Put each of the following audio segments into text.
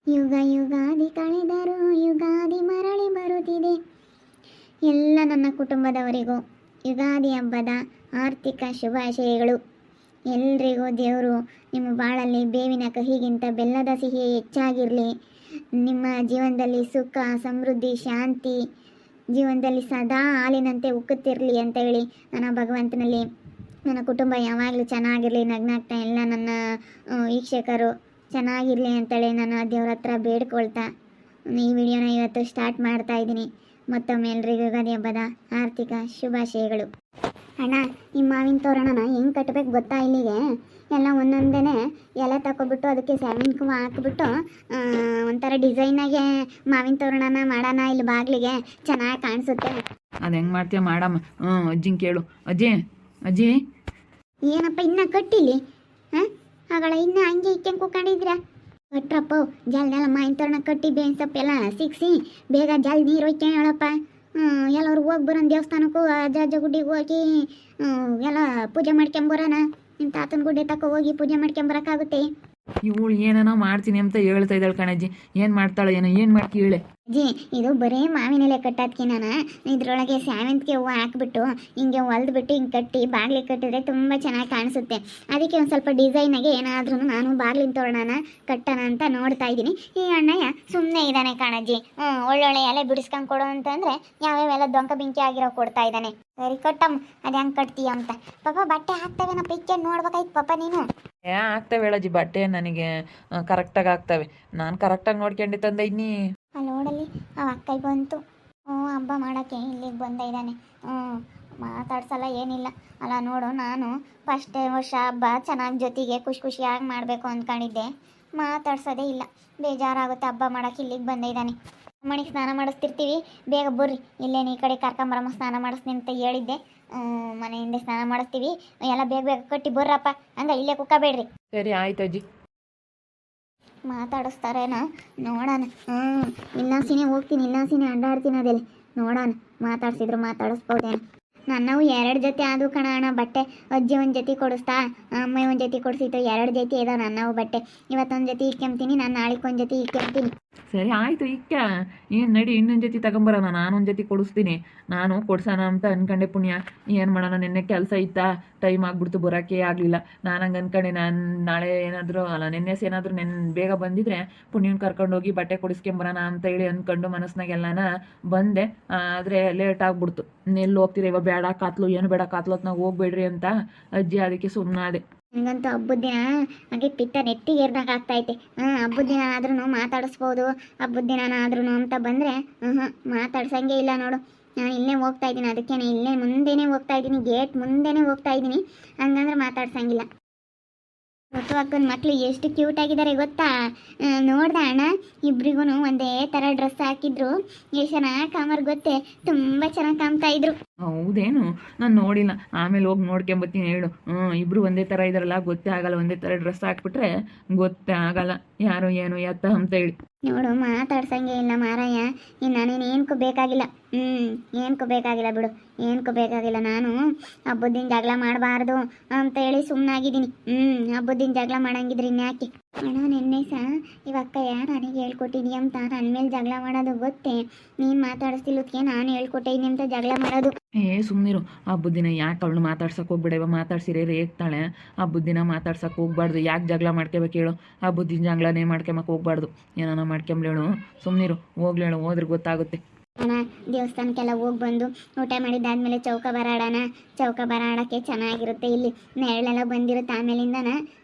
ಯುಗ ಯುಗಾದಿ ಕಳೆದರೂ ಯುಗಾದಿ ಮರಳಿ ಬರುತ್ತಿದೆ. ಎಲ್ಲ ನನ್ನ ಕುಟುಂಬದವರಿಗೂ ಯುಗಾದಿ ಹಬ್ಬದ ಆರ್ಥಿಕ ಶುಭಾಶಯಗಳು. ಎಲ್ರಿಗೂ ದೇವರು ನಿಮ್ಮ ಬಾಳಲ್ಲಿ ಬೇವಿನ ಕಹಿಗಿಂತ ಬೆಲ್ಲದ ಸಿಹಿಯೇ ಹೆಚ್ಚಾಗಿರಲಿ. ನಿಮ್ಮ ಜೀವನದಲ್ಲಿ ಸುಖ, ಸಮೃದ್ಧಿ, ಶಾಂತಿ ಜೀವನದಲ್ಲಿ ಸದಾ ಹಾಲಿನಂತೆ ಉಕ್ಕುತ್ತಿರಲಿ ಅಂತ ಹೇಳಿ ನನ್ನ ಭಗವಂತನಲ್ಲಿ ನನ್ನ ಕುಟುಂಬ ಯಾವಾಗಲೂ ಚೆನ್ನಾಗಿರಲಿ, ನಗ್ನಾಗ್ತಾ ಎಲ್ಲ ನನ್ನ ವೀಕ್ಷಕರು ಚೆನ್ನಾಗಿರಲಿ ಅಂತೇಳಿ ನಾನು ದೇವ್ರ ಹತ್ರ ಬೇಡ್ಕೊಳ್ತಾ ಈ ವಿಡಿಯೋನ ಇವತ್ತು ಸ್ಟಾರ್ಟ್ ಮಾಡ್ತಾ ಇದ್ದೀನಿ. ಮತ್ತೊಮ್ಮೆ ಎಲ್ರಿಗೂ ಯುಗಾದಿ ಹಬ್ಬದ ಆರ್ಥಿಕ ಶುಭಾಶಯಗಳು. ಅಣ್ಣ, ಈ ಮಾವಿನ ತೋರಣನ ಹೆಂಗೆ ಕಟ್ಟಬೇಕು ಗೊತ್ತಾ? ಇಲ್ಲಿಗೆ ಎಲ್ಲ ಒಂದೊಂದೇ ಎಲೆ ತಗೊಬಿಟ್ಟು ಅದಕ್ಕೆ ಸೇವಿಂಗ್ ಹಾಕ್ಬಿಟ್ಟು ಒಂಥರ ಡಿಸೈನಾಗೆ ಮಾವಿನ ತೋರಣನ ಮಾಡೋಣ ಇಲ್ಲಿ ಬಾಗಿಲಿಗೆ, ಚೆನ್ನಾಗಿ ಕಾಣಿಸುತ್ತೆ. ಅದು ಹೆಂಗೆ ಮಾಡ್ತೀಯ ಮಾಡಮ್ಮ? ಅಜ್ಜಿಂಗೆ ಕೇಳು. ಅಜ್ಜಿ ಅಜ್ಜಿ ಏನಪ್ಪ ಇನ್ನೂ ಕಟ್ಟಿಲಿ? ಹಾಂ, ಆಗಳ ಇನ್ನೂ ಹಂಗೆ ಇಕ್ಕಂಗೆ ಕೂಕೊಂಡಿದ್ರ? ಕಟ್ರಪ್ಪ ಜಲ್ದೆಲ್ಲ ಮಾವಿನ ತೋರಣ ಕಟ್ಟಿ ಬೇವಿನ ಸೊಪ್ಪೆಲ್ಲ ಸಿಕ್ಸಿ ಬೇಗ ಜಲ್ದಿ ನೀರು ಹೋಯ್ಕೆ ಹೇಳಪ್ಪ. ಎಲ್ಲರೂ ಹೋಗಿ ಬರೋಣ ದೇವಸ್ಥಾನಕ್ಕೂ, ಅಜ್ಜ ಗುಡ್ಡಿಗೆ ಹೋಗಿ ಎಲ್ಲ ಪೂಜೆ ಮಾಡ್ಕೊಂಬರೋಣ. ನಿಮ್ಮ ತಾತನ ಗುಡ್ಡೆ ತಕ್ಕ ಹೋಗಿ ಪೂಜೆ ಮಾಡ್ಕೊಂಬರೋಕ್ಕಾಗುತ್ತೆ? ಇವಳು ಏನೇನೋ ಮಾಡ್ತೀನಿ ಅಂತ ಹೇಳ್ತಾ ಇದ್ದಾಳೆ ಕಣಜ್ಜಿ. ಏನು ಮಾಡ್ತಾಳೆ ಏನೋ, ಏನು ಮಾಡ್ತಿ ಹೇಳೆ? ಅಜ್ಜಿ, ಇದು ಬರೀ ಮಾವಿನೆಲೆ ಕಟ್ಟೋದಕ್ಕೆ ನಾನು ಇದ್ರೊಳಗೆ ಸೇವಂತಿಗೆ ಹೂವು ಹಾಕ್ಬಿಟ್ಟು ಹಿಂಗೆ ಹೊಲ್ದ್ಬಿಟ್ಟು ಹಿಂಗೆ ಕಟ್ಟಿ ಬಾಗಿಲಿಗೆ ಕಟ್ಟಿದ್ರೆ ತುಂಬ ಚೆನ್ನಾಗಿ ಕಾಣಿಸುತ್ತೆ. ಅದಕ್ಕೆ ಒಂದು ಸ್ವಲ್ಪ ಡಿಸೈನಾಗೆ ಏನಾದ್ರೂ ನಾನು ಬಾಗಿಲಿನ ತೋರಣನ ಕಟ್ಟೋಣ ಅಂತ ನೋಡ್ತಾ ಇದ್ದೀನಿ. ಈ ಅಣ್ಣಯ್ಯ ಸುಮ್ಮನೆ ಇದ್ದಾನೆ ಕಣಜ್ಜಿ. ಒಳ್ಳೊಳ್ಳೆ ಎಲೆ ಬಿಡಿಸ್ಕೊಂಡು ಕೊಡು ಅಂತಂದರೆ ಯಾವ್ಯಾವೆಲ್ಲ ದೊಂಕ ಬೆಂಕಿ ಆಗಿರೋ ಕೊಡ್ತಾ ಇದ್ದಾನೆ. ಸರಿ ಕಟ್ಟಮ್ಮ, ಅದು ಹೆಂಗೆ ಕಟ್ತೀಯ ಅಂತ. ಪಾಪ ಬಟ್ಟೆ ಹಾಕ್ತವೆ ಪಿಚ್ಚರ್ ನೋಡ್ಬೇಕಾಯ್ತು ಪಾಪ ನೀನು. ಆಗ್ತವೆ ಹೇಳಜ್ಜಿ, ಬಟ್ಟೆ ನನಗೆ ಕರೆಕ್ಟಾಗಿ ಆಗ್ತವೆ. ನಾನು ಕರೆಕ್ಟಾಗಿ ನೋಡ್ಕೊಂಡು ತಂದೆ ಇನ್ನಿ. ಅಲ್ಲಿ ನೋಡಲ್ಲಿ ಆ ಅಕ್ಕೈ ಬಂತು. ಹಬ್ಬ ಮಾಡೋಕ್ಕೆ ಇಲ್ಲಿಗೆ ಬಂದ ಇದ್ದಾನೆ. ಮಾತಾಡ್ಸಲ್ಲ ಏನಿಲ್ಲ ಅಲ್ಲ. ನೋಡು, ನಾನು ಫಸ್ಟ್ ವರ್ಷ ಹಬ್ಬ ಚೆನ್ನಾಗಿ ಜೊತೆಗೆ ಖುಷಿಯಾಗಿ ಮಾಡಬೇಕು ಅಂದ್ಕೊಂಡಿದ್ದೆ. ಮಾತಾಡ್ಸೋದೇ ಇಲ್ಲ, ಬೇಜಾರಾಗುತ್ತೆ. ಹಬ್ಬ ಮಾಡೋಕ್ಕೆ ಇಲ್ಲಿಗೆ ಬಂದ ಇದ್ದಾನೆ. ಮನೆಗೆ ಸ್ನಾನ ಮಾಡಿಸ್ತಿರ್ತೀವಿ, ಬೇಗ ಬರ್ರಿ ಇಲ್ಲೇನು ಈ ಕಡೆ ಕರ್ಕೊಂಬರಮ್ಮ ಸ್ನಾನ ಮಾಡಿಸ್ತೀನಿ ಅಂತ ಹೇಳಿದ್ದೆ. ಮನೆ ಹಿಂದೆ ಸ್ನಾನ ಮಾಡಿಸ್ತೀವಿ, ಎಲ್ಲ ಬೇಗ ಬೇಗ ಕಟ್ಟಿ ಬರ್ರಪ್ಪ. ಹಂಗ ಇಲ್ಲೇ ಕುಕ್ಕಬೇಡ್ರಿ. ಸರಿ ಆಯ್ತು ಅಜ್ಜಿ. ಮಾತಾಡಿಸ್ತಾರೇನ ನೋಡೋಣ. ಇಲ್ಲಾಸಿನೇ ಹೋಗ್ತೀನಿ, ಇಲ್ಲಾಸಿನೇ ಅಡ್ಡಾಡ್ತೀನಿ ಅದೆಲ್ಲ ನೋಡೋಣ. ಮಾತಾಡ್ಸಿದ್ರು ಮಾತಾಡಿಸ್ಬೋದೇನು. ನನ್ನವು 2 ಜೊತೆ ಆದವು ಕಣ ಅಣ್ಣ ಬಟ್ಟೆ. ಅಜ್ಜಿ ಒಂದು ಜೊತೆ ಕೊಡಿಸ್ತಾ, ಅಮ್ಮ ಒಂದು ಜೊತೆ ಕೊಡಿಸಿತ್ತು. 2 ಜೊತೆ ಇದಾವೆ ನನ್ನವು ಬಟ್ಟೆ. ಇವತ್ತೊಂದು ಜೊತೆ ಇಕ್ಕೊಂತೀನಿ, ನಾನು ನಾಳೆಗೆ ಒಂದು ಜೊತೆ ಇಕ್ಕೊಂತೀನಿ. ಸರಿ ಆಯಿತು, ಇಕ್ಕ ಏನು ನಡಿ, ಇನ್ನೊಂದು ಜೊತೆ ತಗೊಂಬರೋಣ. ನಾನೊಂದು ಜೊತೆ ಕೊಡಿಸ್ತೀನಿ. ನಾನು ಕೊಡ್ಸೋಣ ಅಂತ ಅನ್ಕೊಂಡೆ ಪುಣ್ಯ. ಏನು ಮಾಡೋಣ, ನಿನ್ನೆ ಕೆಲಸ ಇತ್ತಾ, ಟೈಮ್ ಆಗಿಬಿಡ್ತು, ಬರೋಕ್ಕೆ ಆಗಲಿಲ್ಲ. ನಾನು ಹಂಗೆ ಅನ್ಕೊಂಡೆ, ನಾನು ನಾಳೆ ಏನಾದರೂ ಅಲ್ಲ ನಿನ್ನೆ ಏನಾದರೂ ಬೇಗ ಬಂದಿದ್ರೆ ಪುಣ್ಯನ ಕರ್ಕೊಂಡೋಗಿ ಬಟ್ಟೆ ಕೊಡಿಸ್ಕೊಂಬರೋಣ ಅಂತ ಹೇಳಿ ಅಂದ್ಕೊಂಡು ಮನಸ್ಸಿನಾಗೆಲ್ಲನ ಬಂದೆ. ಆದರೆ ಲೇಟ್ ಆಗ್ಬಿಡ್ತು. ಎಲ್ಲಿ ಹೋಗ್ತೀರ ಇವಾಗ, ಬೇಡ ಕಾತ್ಲು, ಏನು ಬೇಡ ಕಾತ್ಲು ಹೊತ್ನಾಗ ಹೋಗ್ಬೇಡ್ರಿ ಅಂತ ಅಜ್ಜಿ, ಅದಕ್ಕೆ ಸುಮ್ಮನಾದೆ. ನನಗಂತೂ ಹಬ್ಬದ ದಿನ ಹಾಗೆ ಪಿತ್ತ ನೆಟ್ಟಿಗೆ ಏರ್ದಾಗ ಆಗ್ತೈತೆ. ಹಬ್ಬದ ದಿನ ಆದ್ರೂ ಮಾತಾಡಿಸ್ಬೋದು, ಹಬ್ಬದ ದಿನ ಆದ್ರೂ ಅಂತ ಬಂದರೆ ಮಾತಾಡ್ಸಂಗೆ ಇಲ್ಲ ನೋಡು. ನಾನು ಇಲ್ಲೇ ಹೋಗ್ತಾ ಇದ್ದೀನಿ, ಅದಕ್ಕೇನೆ ಇಲ್ಲೇ ಮುಂದೆನೇ ಹೋಗ್ತಾ ಇದ್ದೀನಿ, ಗೇಟ್ ಮುಂದೆನೇ ಹೋಗ್ತಾ ಇದ್ದೀನಿ. ಹಂಗಂದ್ರೆ ಮಾತಾಡ್ಸಂಗಿಲ್ಲ. ಹೊತ್ತು ಅಕ್ಕನ ಮಕ್ಕಳು ಎಷ್ಟು ಕ್ಯೂಟ್ ಆಗಿದ್ದಾರೆ ಗೊತ್ತಾ? ನೋಡ್ದೆ ಅಣ್ಣ, ಇಬ್ರಿಗೂ ಒಂದೇ ಥರ ಡ್ರೆಸ್ ಹಾಕಿದ್ರು. ಎಷ್ಟು ಚೆನ್ನಾಗಿ ಕಾಮರ್ ಗೊತ್ತೇ, ತುಂಬ ಚೆನ್ನಾಗಿ ಕಾಮ್ತಾ ಇದ್ರು. ಹೌದೇನು? ನಾನು ನೋಡಿಲ್ಲ, ಆಮೇಲೆ ಹೋಗಿ ನೋಡ್ಕೊಂಬತ್ತೀನಿ ಹೇಳು. ಇಬ್ರು ಒಂದೇ ಥರ ಇದಾರಲ್ಲ, ಗೊತ್ತೇ ಆಗಲ್ಲ. ಒಂದೇ ಥರ ಡ್ರೆಸ್ ಹಾಕ್ಬಿಟ್ರೆ ಗೊತ್ತೇ ಆಗಲ್ಲ ಯಾರು ಏನು ಎತ್ತ ಅಂತ ಹೇಳಿ. ನೋಡು, ಮಾತಾಡ್ಸಂಗೆ ಇಲ್ಲ ಮಾರಾಯ. ನಾನೇನು ಏನಕ್ಕೂ ಬೇಕಾಗಿಲ್ಲ. ಏನಕ್ಕೂ ಬೇಕಾಗಿಲ್ಲ ಬಿಡು, ಏನಕ್ಕೂ ಬೇಕಾಗಿಲ್ಲ. ನಾನು ಹಬ್ಬದ ದಿನ ಜಗಳ ಮಾಡಬಾರ್ದು ಅಂತ ಹೇಳಿ ಸುಮ್ಮನಾಗಿದ್ದೀನಿ. ಹಬ್ಬದ ದಿನ ಜಗಳ ಮಾಡಂಗಿದ್ರಿ ಇನ್ಯಾಕೆ ಅಣ್ಣ? ನೆನ್ನೆ ಇವಕ್ಕಯ್ಯ ನನಗೆ ಹೇಳ್ಕೊಟ್ಟಿದ್ದಿ ಅಂತ ನನ್ನ ಮೇಲೆ ಜಗಳ ಮಾಡೋದು ಗೊತ್ತೇ. ನೀನು ಮಾತಾಡಿಸ್ತಿಲ್ಲದಕ್ಕೆ ನಾನು ಹೇಳ್ಕೊಟ್ಟಿದ್ದೀನಿ ಅಂತ ಜಗಳ ಮಾಡೋದು. ಸುಮ್ಮನಿರು. ಹಬ್ಬದ ದಿನ ಯಾಕೆ ಅವಳು ಮಾತಾಡ್ಸಕ್ಕೆ ಹೋಗ್ಬೇಡವ? ಮಾತಾಡ್ಸಿರೇ ರೇಗ್ತಾಳೆ. ಹಬ್ಬದ ದಿನ ಮಾತಾಡ್ಸಕ್ಕೆ ಹೋಗ್ಬಾರ್ದು. ಯಾಕೆ ಜಗಳ ಮಾಡ್ಕೋಬೇಕು ಹೇಳು? ಹಬ್ಬದ ದಿನ ಜಗಳನೇ ಮಾಡ್ಕೊಂಬಕ್ಕೆ ಹೋಗ್ಬಾರ್ದು. ಏನಾನ ಮಾಡ್ಕೊಂಬ್ಲೇಳು, ಸುಮ್ಮನಿರು. ಹೋಗ್ಲೇಳು, ಹೋದ್ರೆ ಗೊತ್ತಾಗುತ್ತೆ. ಅಣ್ಣ, ದೇವಸ್ಥಾನಕ್ಕೆಲ್ಲ ಹೋಗಿ ಬಂದು ಊಟ ಮಾಡಿದ್ದಾದ್ಮೇಲೆ ಚೌಕ ಬರಾಡೋಣ. ಚೌಕ ಬರಾಡೋಕ್ಕೆ ಚೆನ್ನಾಗಿರುತ್ತೆ. ಇಲ್ಲಿ ನೆರಳೆಲ್ಲ ಬಂದಿರುತ್ತೆ. ಆಮೇಲಿಂದನ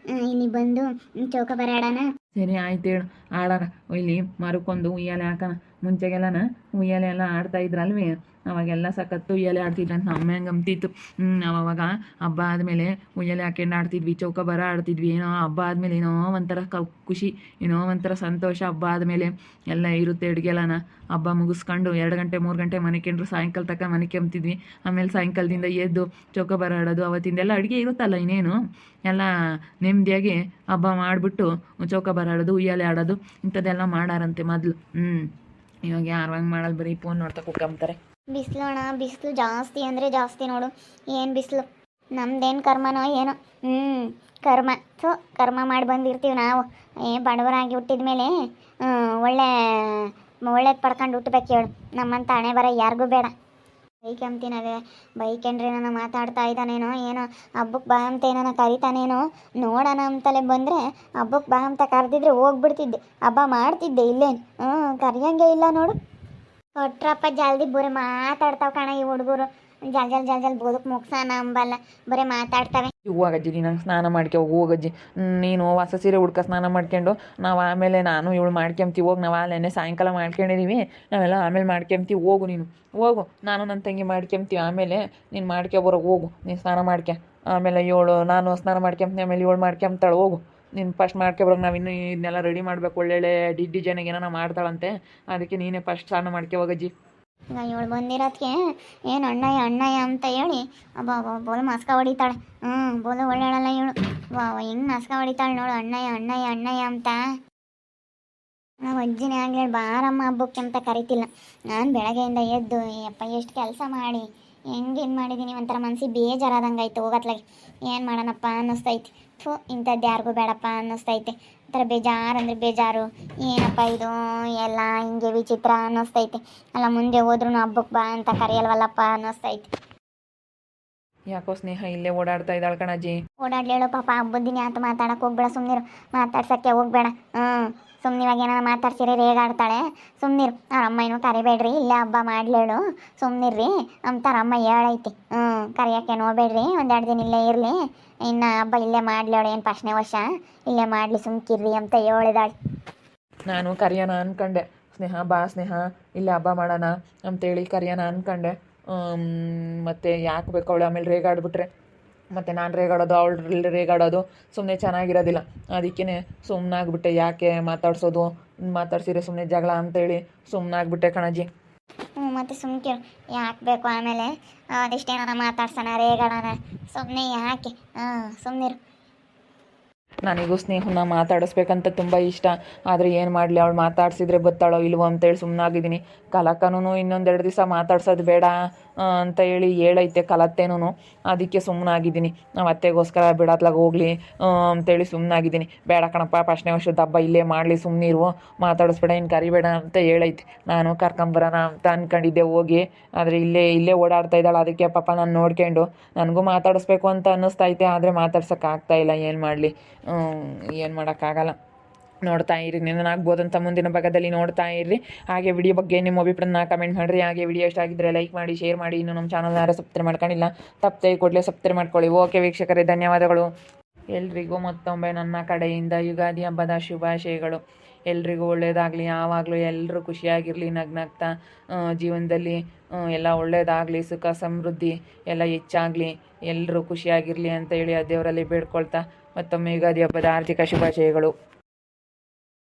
ಇಲ್ಲಿ ಬಂದು ಚೌಕ ಬರಾಡೋಣ. ಸರಿ ಆಯ್ತು ಹೇಳು, ಆಡೋಣ. ಇಲ್ಲಿ ಮರಕ್ಕೊಂದು ಉಯ್ಯಾಲೆ ಹಾಕೋಣ. ಮುಂಚೆಗೆಲ್ಲನ ಉಯ್ಯಾಲೆ ಎಲ್ಲ ಆಡ್ತಾ ಇದ್ರಲ್ವೇ, ಅವಾಗೆಲ್ಲ ಸಖತ್ತು ಉಯ್ಯಾಲೆ ಆಡ್ತಿದ್ರು ಅಂತ ಅಮ್ಮ ಹೆಂಗೆ ಅಂಬ್ತಿತ್ತು. ಅವಾಗ ಹಬ್ಬ ಆದಮೇಲೆ ಉಯ್ಯಾಲೆ ಹಾಕೊಂಡು ಆಡ್ತಿದ್ವಿ, ಚೌಕ ಬರ ಆಡ್ತಿದ್ವಿ. ಏನೋ ಹಬ್ಬ ಆದಮೇಲೆ ಏನೋ ಒಂಥರ ಖುಷಿ, ಏನೋ ಒಂಥರ ಸಂತೋಷ. ಹಬ್ಬ ಆದಮೇಲೆ ಎಲ್ಲ ಇರುತ್ತೆ ಅಡುಗೆಲ್ಲನ. ಹಬ್ಬ ಮುಗಿಸ್ಕೊಂಡು 2 ಗಂಟೆ 3 ಗಂಟೆ ಮನೆಕೊಂಡ್ರು ಸಾಯಂಕಾಲ ತನಕ ಮನೆ ಕೆಮ್ತಿದ್ವಿ. ಆಮೇಲೆ ಸಾಯಂಕಾಲದಿಂದ ಎದ್ದು ಚೌಕ ಬರ ಆಡೋದು. ಅವತ್ತಿಂದೆಲ್ಲ ಅಡುಗೆ ಇರುತ್ತಲ್ಲ, ಇನ್ನೇನು ಎಲ್ಲ ನೆಮ್ಮದಿಯಾಗಿ ಹಬ್ಬ ಮಾಡಿಬಿಟ್ಟು ಚೌಕ ಬರ ಆಡೋದು, ಉಯ್ಯಾಲೆ ಆಡೋದು ಇಂಥದ್ದೆಲ್ಲ ಮಾಡಾರಂತೆ ಮೊದಲು. ಇವಾಗ ಯಾರು ಹಂಗೆ ಮಾಡಲ್ಲ, ಬರೀ ಫೋನ್ ನೋಡ್ತಾ ಕುಕ್ಕಂತಾರೆ. ಬಿಸಿಲು ಅಣ್ಣ, ಬಿಸಿಲು ಜಾಸ್ತಿ ಅಂದರೆ ಜಾಸ್ತಿ ನೋಡು. ಏನು ಬಿಸಿಲು, ನಮ್ದೇನು ಕರ್ಮನೋ ಏನೋ. ಕರ್ಮ ಕರ್ಮ ಮಾಡಿ ಬಂದಿರ್ತೀವಿ ನಾವು. ಬಡವರಾಗಿ ಹುಟ್ಟಿದ ಮೇಲೆ ಒಳ್ಳೆ ಒಳ್ಳೇದು ಪಡ್ಕೊಂಡು ಹುಟ್ಟಬೇಕು ಹೇಳು. ನಮ್ಮಂತ ಹಣೆ ಬರ ಯಾರಿಗೂ ಬೇಡ. ಬೈಕಂತೀನವೇ ಬೈಕೇನ್ರಿ ನಾನು ಮಾತಾಡ್ತಾ ಇದ್ದಾನೇನೋ ಏನೋ, ಹಬ್ಬಕ್ಕೆ ಬಾ ಅಂತ ಏನೋ ಕರಿತಾನೇನೋ ನೋಡೋಣ ಅಂತಲೇ ಬಂದರೆ, ಹಬ್ಬಕ್ಕೆ ಬಾ ಅಂತ ಕರೆದಿದ್ರೆ ಹೋಗ್ಬಿಡ್ತಿದ್ದೆ, ಹಬ್ಬ ಮಾಡ್ತಿದ್ದೆ ಇಲ್ಲೇನು. ಕರಿಯಂಗೆ ಇಲ್ಲ ನೋಡು. ಕೊಟ್ರಪ್ಪ ಜಲ್ದಿ ಬರೀ ಮಾತಾಡ್ತಾವೆ ಕಣ ಈ ಹುಡುಗರು. ಜಲ್ ಬದುಕು ಮುಗ್ಸಾನ ಅಂಬಲ್ಲ, ಬರೀ ಮಾತಾಡ್ತವೆ. ಹೋಗಜ್ಜಿ ನಂಗೆ ಸ್ನಾನ ಮಾಡ್ಕೊ ಹೋಗಜ್ಜಿ. ನೀನು ಹೊಸ ಸೀರೆ ಹುಡ್ಕ ಸ್ನಾನ ಮಾಡ್ಕೊಂಡು ನಾವು ಆಮೇಲೆ ನಾನು ಇವಳು ಮಾಡ್ಕೊಂತೀವಿ. ಹೋಗಿ ನಾವು ನೆನ್ನೆ ಸಾಯಂಕಾಲ ಮಾಡ್ಕೊಂಡಿದ್ದೀವಿ, ನಾವೆಲ್ಲ ಆಮೇಲೆ ಮಾಡ್ಕೊಂತೀವಿ. ಹೋಗು ನೀನು ಹೋಗು, ನಾನು ನನ್ನ ತಂಗಿ ಮಾಡ್ಕೊಂತೀವಿ. ಆಮೇಲೆ ನೀನು ಮಾಡ್ಕೊಬರೋ ಹೋಗು, ನೀನು ಸ್ನಾನ ಮಾಡ್ಕೆ. ಆಮೇಲೆ ಇವಳು ನಾನು ಸ್ನಾನ ಮಾಡ್ಕೊಂತೀನಿ, ಆಮೇಲೆ ಇವಳು ಮಾಡ್ಕೊಂತಾಳೆ. ಹೋಗು ನೀನು ಫಸ್ಟ್ ಮಾಡ್ಕೊಬರೋಕೆ. ನಾವು ಇನ್ನೂ ಇದನ್ನೆಲ್ಲ ರೆಡಿ ಮಾಡಬೇಕು. ಒಳ್ಳೊಳ್ಳೆ ಡಿಜೈನಿಗೆ ಏನೋ ಮಾಡ್ತಾಳಂತೆ, ಅದಕ್ಕೆ ನೀನೇ ಫಸ್ಟ್ ಸ್ನಾನ ಮಾಡ್ಕೊ ಹೋಗಜ್ಜಿ. ಈಗ ಇವಳು ಬಂದಿರೋದಕ್ಕೆ ಏನು ಅಣ್ಣಯ್ಯ ಅಂತ ಹೇಳಿ ಬೋಲು ಮಸ್ಕ ಹೊಡಿತಾಳೆ. ಬೋಲು ಒಳ್ಳೆಯಲ್ಲ ಇವಳು. ಹೆಂಗೆ ಮಸ್ಕ ಹೊಡಿತಾಳೆ ನೋಡು, ಅಣ್ಣಯ್ಯ ಅಂತ. ನಾವು ಅಜ್ಜಿನೇ ಆಗಲಿ ಬಾರಮ್ಮ ಹಬ್ಬಕ್ಕೆ ಅಂತ ಕರಿತಿಲ್ಲ. ನಾನು ಬೆಳಗ್ಗೆಯಿಂದ ಎದ್ದು ಯಪ್ಪ ಎಷ್ಟು ಕೆಲಸ ಮಾಡಿ ಹೆಂಗೇನು ಮಾಡಿದ್ದೀನಿ, ಒಂಥರ ಮನಸ್ಸಿಗೆ ಬೇಜಾರಾದಂಗೆ ಆಯ್ತು. ಹೋಗತ್ಲಾಗೆ ಏನು ಮಾಡೋಣಪ್ಪ ಅನ್ನಿಸ್ತೈತಿ. ಇಂಥದ್ದು ಯಾರಿಗೂ ಬೇಡಪ್ಪ ಅನ್ನಿಸ್ತೈತೆ. ಒಂಥರ ಬೇಜಾರು. ಏನಪ್ಪ ಇದು ಎಲ್ಲ ಹಿಂಗೆ ವಿಚಿತ್ರ ಅನ್ನಿಸ್ತೈತೆ. ಅಲ್ಲ ಮುಂದೆ ಹೋದ್ರೂ ಹಬ್ಬಕ್ಕೆ ಬಾ ಅಂತ ಕರೆಯಲ್ವಲ್ಲಪ್ಪ ಅನ್ನಿಸ್ತೈತೆ. ಯಾಕೋ ಸ್ನೇಹ ಇಲ್ಲೇ ಓಡಾಡ್ತಾ ಇದ್ದಾಳೆ ಕಣಜ್ಜಿ. ಓಡಾಡ್ಲೇಳು ಪಾಪ, ಹಬ್ಬದ ದಿನ ಅಂತ ಮಾತಾಡಕ್ಕೆ ಹೋಗ್ಬೇಡ, ಸುಮ್ಮನಿರು. ಮಾತಾಡ್ಸೋಕ್ಕೆ ಹೋಗ್ಬೇಡ. ಸುಮ್ಮನೆ ಇವಾಗ ಏನಾರ ಮಾತಾಡ್ಸಿರಿ ರೇಗಾಡ್ತಾಳೆ. ಸುಮ್ಮನಿರು. ಅವ್ರ ಅಮ್ಮ ಏನೋ ಕರಿಬೇಡ್ರಿ, ಇಲ್ಲೇ ಹಬ್ಬ ಮಾಡ್ಲೇಳು, ಸುಮ್ಮನಿರ್ರಿ ಅಂತಾರ ಅಮ್ಮ ಹೇಳೈತಿ. ಕರಿಯೋಕ್ಕೆ ಹೋಗ್ಬೇಡ್ರಿ, ಒಂದೆರಡು ದಿನ ಇಲ್ಲೇ ಇರಲಿ, ಇನ್ನು ಹಬ್ಬ ಇಲ್ಲೇ ಮಾಡ್ಲೇಳು, ಏನು ಫಸ್ಟ್ನೇ ವರ್ಷ ಇಲ್ಲೇ ಮಾಡಲಿ, ಸುಮ್ಕಿರ್ರಿ ಅಂತ ಹೇಳಿದಾಳೆ. ನಾನು ಕರಿಯೋಣ ಅಂದ್ಕೊಂಡೆ, ಸ್ನೇಹ ಬಾ ಸ್ನೇಹ ಇಲ್ಲೇ ಹಬ್ಬ ಮಾಡೋಣ ಅಂತೇಳಿ ಕರಿಯೋಣ ಅಂದ್ಕೊಂಡೆ. ಮತ್ತು ಯಾಕೆ ಬೇಕು ಅವಳು ಆಮೇಲೆ ರೇಗಾಡ್ಬಿಟ್ರೆ, ಮತ್ತು ನಾನು ರೇಗಾಡೋದು ಅವಳು ರೇಗಾಡೋದು ಸುಮ್ಮನೆ ಚೆನ್ನಾಗಿರೋದಿಲ್ಲ. ಅದಕ್ಕೇ ಸುಮ್ಮನಾಗ್ಬಿಟ್ಟೆ. ಯಾಕೆ ಮಾತಾಡ್ಸಿದ್ರೆ ಸುಮ್ಮನೆ ಜಗಳ ಅಂತೇಳಿ ಸುಮ್ಮನಾಗ್ಬಿಟ್ಟೆ ಕಣಜ್ಜಿ. ಮತ್ತು ಸುಮ್ಕಿರು, ಯಾಕೆ ಬೇಕು ಆಮೇಲೆ ಅದೆಷ್ಟೇನಾರ ಮಾತಾಡ್ಸೋಣ ರೇಗಾಡೋಣ, ಸುಮ್ಮನೆ ಯಾಕೆ. ಸುಮ್ಮನಿರು. ನನಗೂ ಸ್ನೇಹನ ಮಾತಾಡಿಸ್ಬೇಕಂತ ತುಂಬ ಇಷ್ಟ. ಆದರೆ ಏನು ಮಾಡಲಿ, ಅವಳು ಮಾತಾಡ್ಸಿದ್ರೆ ಬತ್ತಾಳೋ ಇಲ್ವೋ ಅಂತೇಳಿ ಸುಮ್ಮನಾಗಿದ್ದೀನಿ. ಕಲಕ್ಕನೂ ಇನ್ನೊಂದೆರಡು ದಿವಸ ಮಾತಾಡ್ಸೋದು ಬೇಡ ಅಂತ ಹೇಳೈತೆ ಕಲತ್ತೇನೂ. ಅದಕ್ಕೆ ಸುಮ್ಮನಾಗಿದ್ದೀನಿ. ನಾವು ಅತ್ತೆಗೋಸ್ಕರ ಬಿಡತ್ಲಾಗ ಹೋಗಲಿ ಅಂತೇಳಿ ಸುಮ್ಮನಾಗಿದ್ದೀನಿ. ಬೇಡ ಕಣಪ್ಪ, ಫಸ್ಟ್ನೇ ವರ್ಷದ ಹಬ್ಬ ಇಲ್ಲೇ ಮಾಡಲಿ, ಸುಮ್ಮನಿರು, ಮಾತಾಡಿಸ್ಬೇಡ, ಇನ್ನು ಕರಿಬೇಡ ಅಂತ ಹೇಳೈತೆ. ನಾನು ಕರ್ಕೊಂಬರೋಣ ಅಂತ ಅಂದ್ಕೊಂಡಿದ್ದೆ ಹೋಗಿ, ಆದರೆ ಇಲ್ಲೇ ಓಡಾಡ್ತಾ ಇದ್ದಾಳೆ. ಅದಕ್ಕೆ ಪಾಪ ನಾನು ನೋಡ್ಕೊಂಡು ನನಗೂ ಮಾತಾಡಿಸ್ಬೇಕು ಅಂತ ಅನ್ನಿಸ್ತೈತೆ, ಆದರೆ ಮಾತಾಡ್ಸೋಕ್ಕಾಗ್ತಾಯಿಲ್ಲ. ಏನು ಮಾಡಲಿ, ಏನು ಮಾಡೋಕ್ಕಾಗಲ್ಲ. ನೋಡ್ತಾ ಇರಿ, ನೆನನಾಗ್ಬೋದಂತ ಮುಂದಿನ ಭಾಗದಲ್ಲಿ ನೋಡ್ತಾ ಇರ್ರಿ. ಹಾಗೆ ವಿಡಿಯೋ ಬಗ್ಗೆ ನಿಮ್ಮ ಅಭಿಪ್ರಾಯನ ಕಮೆಂಟ್ ಮಾಡಿರಿ. ಹಾಗೆ ವಿಡಿಯೋ ಇಷ್ಟ ಆಗಿದ್ದರೆ ಲೈಕ್ ಮಾಡಿ, ಶೇರ್ ಮಾಡಿ. ಇನ್ನು ನಮ್ಮ ಚಾನಲ್ ಯಾರು ಸಬ್ಸ್ಕ್ರೈಬ್ ಮಾಡ್ಕೊಂಡಿಲ್ಲ, ತಪ್ಪದೆ ಕೂಡಲೇ ಸಬ್ಸ್ಕ್ರೈಬ್ ಮಾಡ್ಕೊಳ್ಳಿ. ಓಕೆ ವೀಕ್ಷಕರೇ, ಧನ್ಯವಾದಗಳು. ಎಲ್ರಿಗೂ ಮತ್ತೊಮ್ಮೆ ನನ್ನ ಕಡೆಯಿಂದ ಯುಗಾದಿ ಹಬ್ಬದ ಶುಭಾಶಯಗಳು. ಎಲ್ರಿಗೂ ಒಳ್ಳೆಯದಾಗಲಿ, ಯಾವಾಗಲೂ ಎಲ್ಲರೂ ಖುಷಿಯಾಗಿರಲಿ, ನಗ್ನಗ್ತಾ ಜೀವನದಲ್ಲಿ ಎಲ್ಲ ಒಳ್ಳೆಯದಾಗಲಿ, ಸುಖ ಸಮೃದ್ಧಿ ಎಲ್ಲ ಹೆಚ್ಚಾಗಲಿ, ಎಲ್ಲರೂ ಖುಷಿಯಾಗಿರಲಿ ಅಂತ ಹೇಳಿ ಆ ದೇವರಲ್ಲಿ ಬೇಡ್ಕೊಳ್ತಾ ಮತ್ತೊಮ್ಮೆ ಯುಗಾದಿ ಹಬ್ಬದ ಆರ್ಥಿಕ ಶುಭಾಶಯಗಳು.